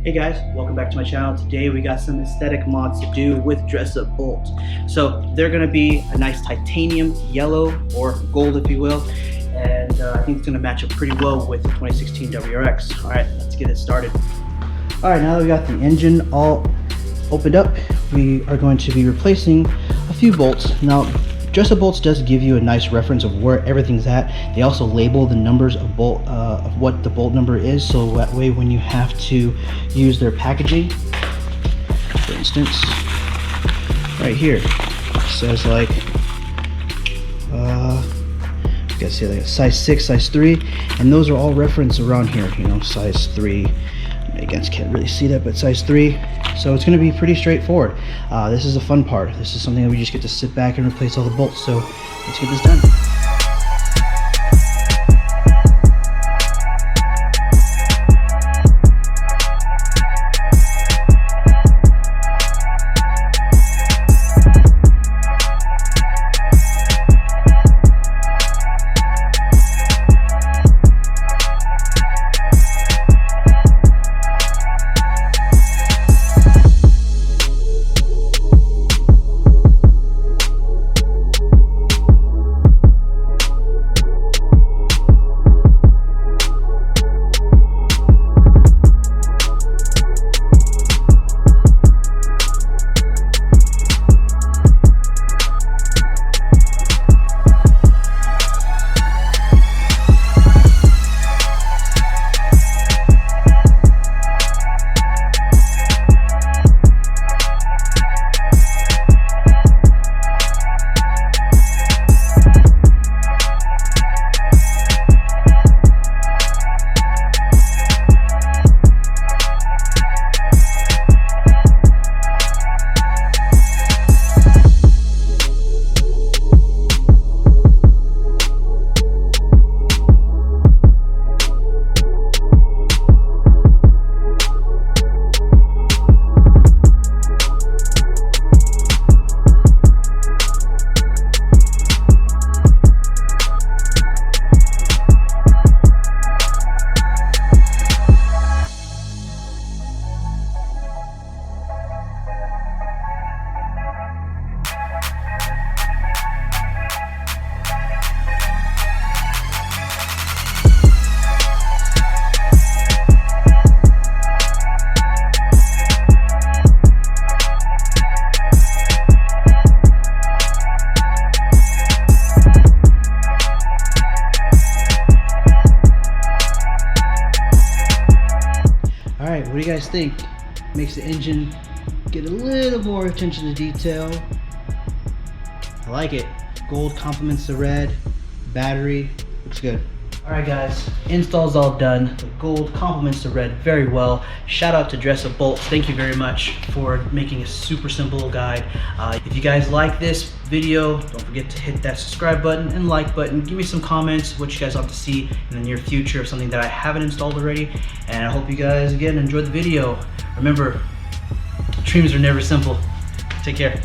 Hey guys, welcome back to my channel. Today we got some aesthetic mods to do with Dressup Bolts. So they're going to be a nice titanium yellow or gold if you will, and I think it's going to match up pretty well with the 2016 WRX. Alright, let's get it started. Alright, now that we got the engine all opened up, we are going to be replacing a few bolts. Now Dressup Bolts does give you a nice reference of where everything's at. They also label the numbers of what the bolt number is, so that way when you have to use their packaging, for instance, right here it says like you guys see like size 6, size 3, and those are all referenced around here. You know, size 3. You guys can't really see that, but size 3. So it's going to be pretty straightforward. This is the fun part. This is something that we just get to sit back and replace all the bolts. So let's get this done. Alright, what do you guys think? Makes the engine get a little more attention to detail. I like it. Gold complements the red. Battery looks good. Alright guys, install's all done. The gold complements the red very well. Shout out to Dressup Bolts. Thank you very much for making a super simple guide. If you guys like this video, don't forget to hit that subscribe button and like button. Give me some comments what you guys want to see in the near future of something that I haven't installed already. And I hope you guys again enjoyed the video. Remember, dreams are never simple. Take care.